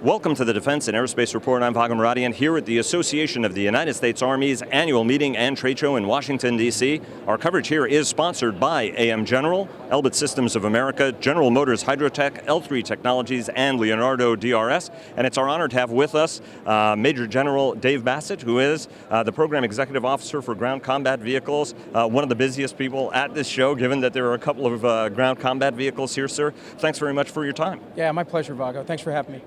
Welcome to the Defense and Aerospace Report. I'm Vago Muradian here at the Association of the United States Army's annual meeting and trade show in Washington, D.C. Our coverage here is sponsored by AM General, Elbit Systems of America, General Motors Hydrotech, L3 Technologies, and Leonardo DRS. And it's our honor to have with us Major General Dave Bassett, who is the Program Executive Officer for Ground Combat Vehicles, one of the busiest people at this show, given that there are a couple of ground combat vehicles here, sir. Thanks very much for your time. Yeah, my pleasure, Vago. Thanks for having me.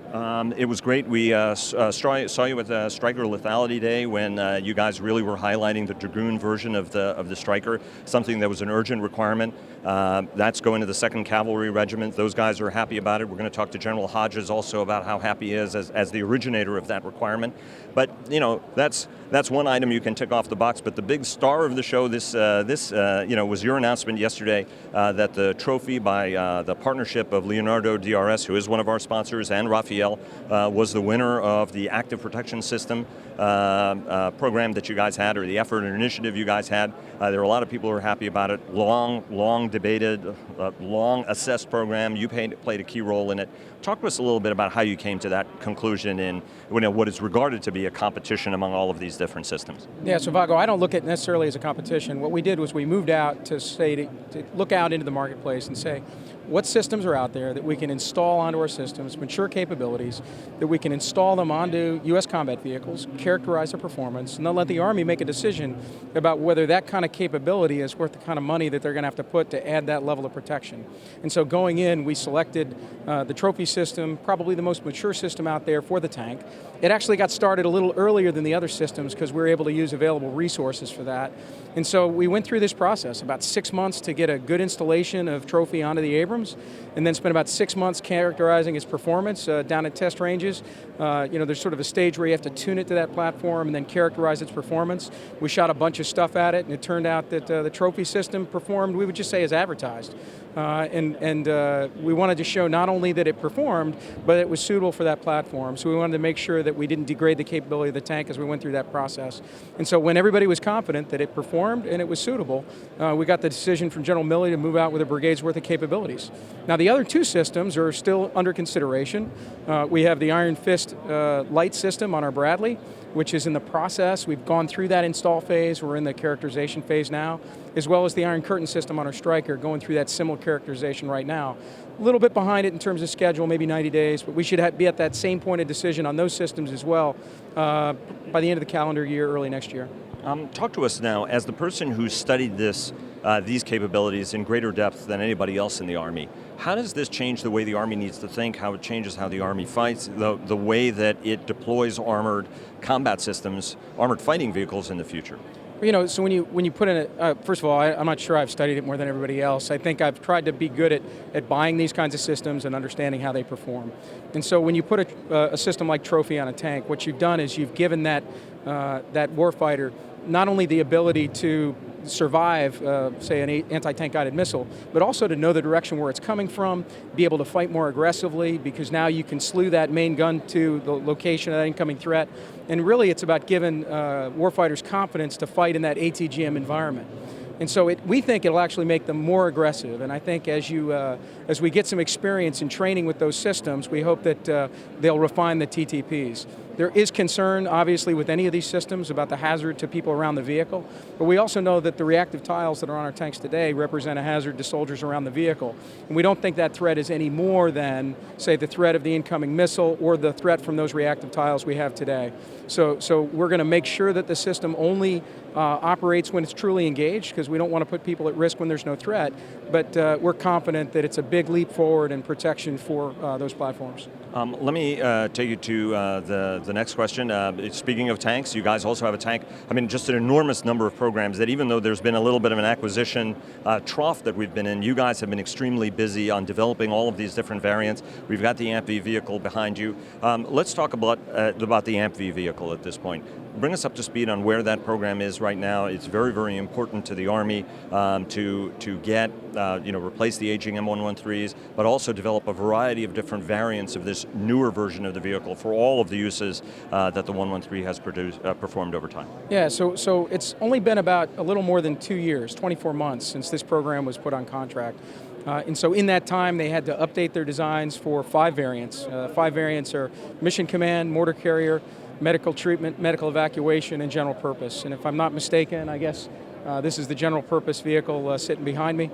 It was great. We saw you at Stryker Lethality Day when you guys really were highlighting the Dragoon version of the Stryker, something that was an urgent requirement. That's going to the 2nd Cavalry Regiment. Those guys are happy about it. We're going to talk to General Hodges also about how happy he is as the originator of that requirement. But you know, that's one item you can tick off the box. But the big star of the show was your announcement yesterday that the trophy by the partnership of Leonardo DRS, who is one of our sponsors, and Rafael, was the winner of the Active Protection System program that you guys had, or the effort and initiative you guys had. There are a lot of people who are happy about it. Long debated, long assessed program. You played a key role in it. Talk to us a little bit about how you came to that conclusion in what is regarded to be a competition among all of these different systems. Yeah, so Vago, I don't look at it necessarily as a competition. What we did was we moved out to look out into the marketplace and say, what systems are out there that we can install onto our systems, mature capabilities, that we can install them onto U.S. combat vehicles, characterize their performance, and then let the Army make a decision about whether that kind of capability is worth the kind of money that they're going to have to put to add that level of protection. And so going in, we selected the trophy system, probably the most mature system out there for the tank. It actually got started a little earlier than the other systems because we were able to use available resources for that. And so we went through this process, about 6 months to get a good installation of trophy onto the Abrams, and then spent about 6 months characterizing its performance down at test ranges. There's sort of a stage where you have to tune it to that platform and then characterize its performance. We shot a bunch of stuff at it, and it turned out that the trophy system performed, we would just say, as advertised. We wanted to show not only that it performed, but it was suitable for that platform. So we wanted to make sure that we didn't degrade the capability of the tank as we went through that process. And so when everybody was confident that it performed and it was suitable, we got the decision from General Milley to move out with a brigade's worth of capabilities. Now the other two systems are still under consideration. We have the Iron Fist light system on our Bradley, which is in the process. We've gone through that install phase. We're in the characterization phase now, as well as the Iron Curtain system on our Stryker, going through that similar characterization right now. A little bit behind it in terms of schedule, maybe 90 days, but we should be at that same point of decision on those systems as well by the end of the calendar year, early next year. Talk to us now, as the person who studied these capabilities in greater depth than anybody else in the Army. How does this change the way the Army needs to think, how it changes how the Army fights, the way that it deploys armored combat systems, armored fighting vehicles in the future? So when you put in first of all, I'm not sure I've studied it more than everybody else. I think I've tried to be good at buying these kinds of systems and understanding how they perform. And so when you put a system like Trophy on a tank, what you've done is you've given that warfighter not only the ability to survive, say, an anti-tank guided missile, but also to know the direction where it's coming from, be able to fight more aggressively, because now you can slew that main gun to the location of that incoming threat. And really it's about giving warfighters confidence to fight in that ATGM environment. And so we think it'll actually make them more aggressive. And I think as we get some experience in training with those systems, we hope that they'll refine the TTPs. There is concern, obviously, with any of these systems about the hazard to people around the vehicle, but we also know that the reactive tiles that are on our tanks today represent a hazard to soldiers around the vehicle. And we don't think that threat is any more than, say, the threat of the incoming missile or the threat from those reactive tiles we have today. So we're going to make sure that the system only operates when it's truly engaged, because we don't want to put people at risk when there's no threat, but we're confident that it's a big leap forward in protection for those platforms. Let me take you to the next question. Speaking of tanks, you guys also have a tank. I mean, just an enormous number of programs that, even though there's been a little bit of an acquisition trough that we've been in, you guys have been extremely busy on developing all of these different variants. We've got the AMPV vehicle behind you. Let's talk about the AMPV vehicle at this point. Bring us up to speed on where that program is right now. It's very, very important to the Army to get, replace the aging M113s, but also develop a variety of different variants of this newer version of the vehicle for all of the uses that the 113 has performed over time. Yeah, so it's only been about a little more than 2 years, 24 months, since this program was put on contract. And so in that time, they had to update their designs for 5 variants. 5 variants are Mission Command, Mortar Carrier, Medical Treatment, Medical Evacuation, and General Purpose. And if I'm not mistaken, I guess this is the General Purpose vehicle sitting behind me.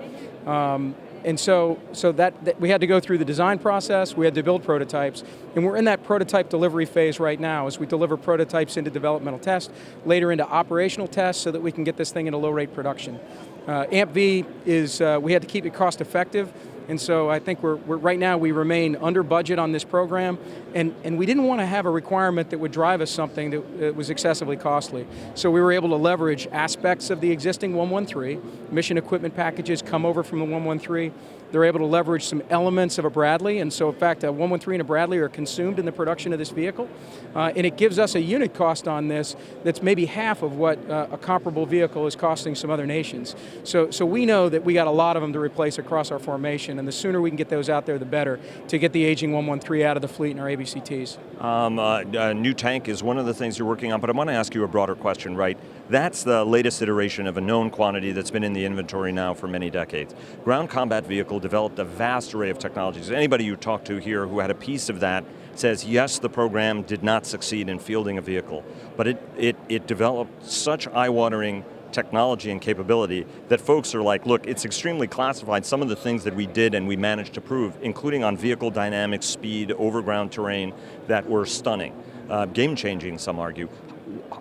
And so that we had to go through the design process, we had to build prototypes, and we're in that prototype delivery phase right now as we deliver prototypes into developmental test, later into operational tests so that we can get this thing into low rate production. AMPV is, we had to keep it cost effective, and so I think we're right now we remain under budget on this program, and we didn't want to have a requirement that would drive us something that was excessively costly. So we were able to leverage aspects of the existing 113, mission equipment packages come over from the 113, they're able to leverage some elements of a Bradley, and so in fact a 113 and a Bradley are consumed in the production of this vehicle, and it gives us a unit cost on this that's maybe half of what a comparable vehicle is costing some other nations. So we know that we got a lot of them to replace across our formation, and the sooner we can get those out there, the better, to get the aging 113 out of the fleet in our ABCTs. A new tank is one of the things you're working on, but I want to ask you a broader question, right? That's the latest iteration of a known quantity that's been in the inventory now for many decades. Ground Combat Vehicle developed a vast array of technologies. Anybody you talk to here who had a piece of that says, yes, the program did not succeed in fielding a vehicle, but it developed such eye-watering technology and capability that folks are like, look, it's extremely classified. Some of the things that we did and we managed to prove, including on vehicle dynamics, speed, overground terrain, that were stunning. Game-changing, some argue.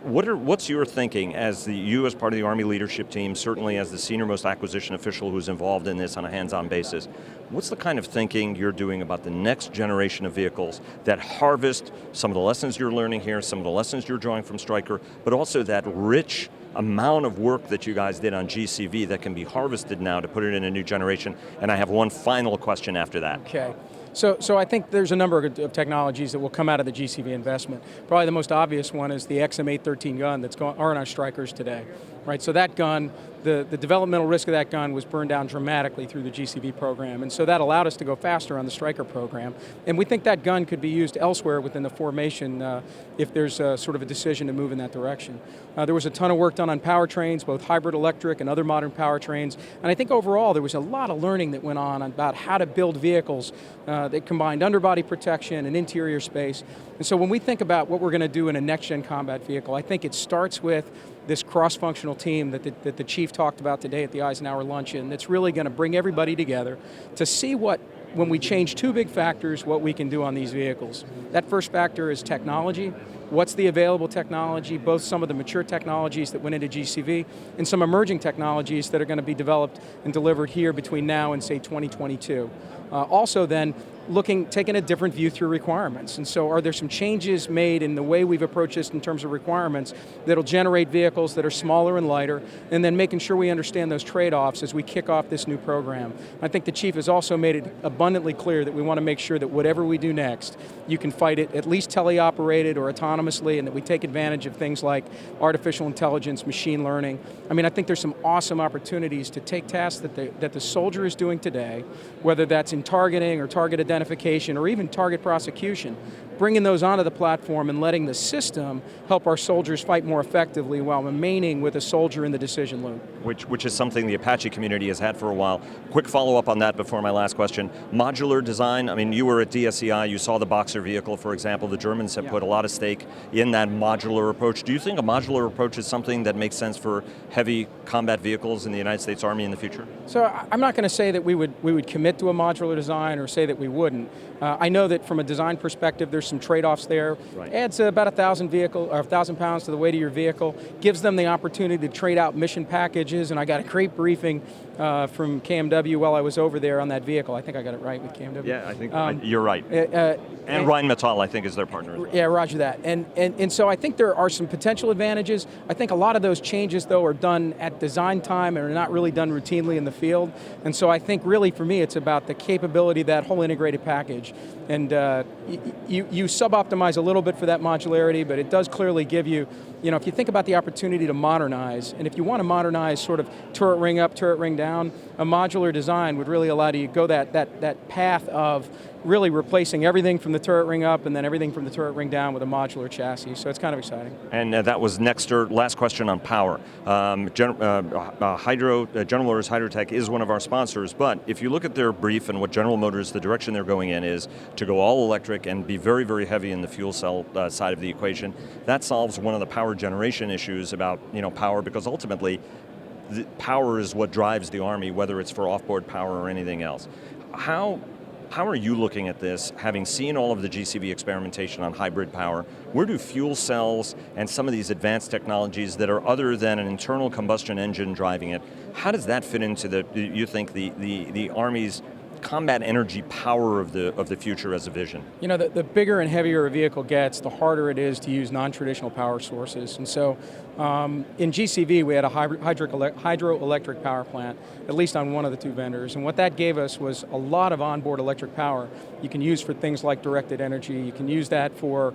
What's your thinking as you as part of the Army leadership team, certainly as the senior-most acquisition official who's involved in this on a hands-on basis, what's the kind of thinking you're doing about the next generation of vehicles that harvest some of the lessons you're learning here, some of the lessons you're drawing from Stryker, but also that rich amount of work that you guys did on GCV that can be harvested now to put it in a new generation? And I have one final question after that. Okay. So I think there's a number of technologies that will come out of the GCV investment. Probably the most obvious one is the XM813 gun that's on our Strykers today, right? So that gun, the developmental risk of that gun was burned down dramatically through the GCV program, and so that allowed us to go faster on the Stryker program. And we think that gun could be used elsewhere within the formation if there's sort of a decision to move in that direction. There was a ton of work done on powertrains, both hybrid electric and other modern powertrains, and I think overall there was a lot of learning that went on about how to build vehicles that combined underbody protection and interior space. And so when we think about what we're going to do in a next-gen combat vehicle, I think it starts with this cross-functional team that the chief talked about today at the Eisenhower luncheon that's really going to bring everybody together to see what, when we change 2 big factors, what we can do on these vehicles. That first factor is technology. What's the available technology, both some of the mature technologies that went into GCV and some emerging technologies that are going to be developed and delivered here between now and say 2022. Also then, taking a different view through requirements. And so are there some changes made in the way we've approached this in terms of requirements that'll generate vehicles that are smaller and lighter, and then making sure we understand those trade-offs as we kick off this new program. I think the chief has also made it abundantly clear that we want to make sure that whatever we do next, you can fight it at least teleoperated or autonomously, and that we take advantage of things like artificial intelligence, machine learning. I mean, I think there's some awesome opportunities to take tasks that the soldier is doing today, whether that's in targeting or target identification or even target prosecution, bringing those onto the platform and letting the system help our soldiers fight more effectively while remaining with a soldier in the decision loop. Which is something the Apache community has had for a while. Quick follow-up on that before my last question. Modular design, I mean, you were at DSEI, you saw the Boxer vehicle, for example. The Germans have put a lot of stake in that modular approach. Do you think a modular approach is something that makes sense for heavy combat vehicles in the United States Army in the future? So I'm not going to say that we would commit to a modular design or say that we wouldn't. I know that from a design perspective, there's some trade-offs there. Right. Adds about 1,000 pounds to the weight of your vehicle, gives them the opportunity to trade out mission packages, and I got a great briefing from KMW while I was over there on that vehicle. I think I got it right with KMW. Yeah, I think you're right. And Rheinmetall, I think, is their partner as well. Yeah, roger that. And so I think there are some potential advantages. I think a lot of those changes, though, are done at design time and are not really done routinely in the field. And so I think really for me it's about the capability of that whole integrated package. And you sub-optimize a little bit for that modularity, but it does clearly give you, if you think about the opportunity to modernize, and if you want to modernize sort of turret ring up, turret ring down, down a modular design would really allow you to go that path of really replacing everything from the turret ring up and then everything from the turret ring down with a modular chassis. So it's kind of exciting. And that was next or last question on power. General Motors Hydrotech is one of our sponsors, but if you look at their brief and what General Motors, the direction they're going in is to go all electric and be very, very heavy in the fuel cell side of the equation. That solves one of the power generation issues about power, because ultimately the power is what drives the Army, whether it's for off-board power or anything else. How are you looking at this, having seen all of the GCV experimentation on hybrid power? Where do fuel cells and some of these advanced technologies that are other than an internal combustion engine driving it, how does that fit into you think the Army's combat energy power of the future as a vision? The bigger and heavier a vehicle gets, the harder it is to use non-traditional power sources. And so in GCV, we had a hydroelectric power plant, at least on one of the two vendors. And what that gave us was a lot of onboard electric power you can use for things like directed energy. You can use that for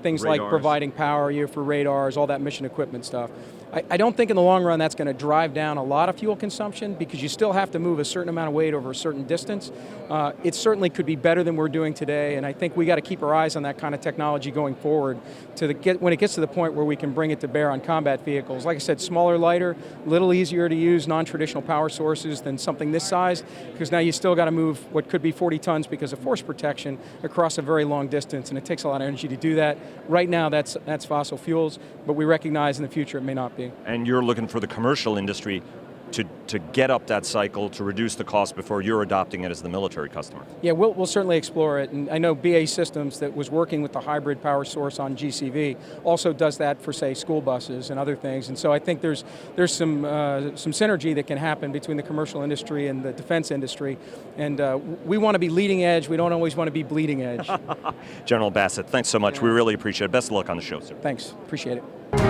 things radars, like providing power, for radars, all that mission equipment stuff. I don't think in the long run that's going to drive down a lot of fuel consumption, because you still have to move a certain amount of weight over a certain distance. It certainly could be better than we're doing today, and I think we got to keep our eyes on that kind of technology going forward when it gets to the point where we can bring it to bear on combat vehicles. Like I said, smaller, lighter, a little easier to use non-traditional power sources than something this size, because now you still got to move what could be 40 tons because of force protection across a very long distance, and it takes a lot of energy to do that. Right now that's fossil fuels, but we recognize in the future it may not be. And you're looking for the commercial industry to get up that cycle, to reduce the cost before you're adopting it as the military customer. Yeah, we'll certainly explore it, and I know BA Systems, that was working with the hybrid power source on GCV, also does that for, say, school buses and other things, and so I think there's some synergy that can happen between the commercial industry and the defense industry, and we want to be leading edge, we don't always want to be bleeding edge. General Bassett, thanks so much, we really appreciate it. Best of luck on the show, sir. Thanks, appreciate it.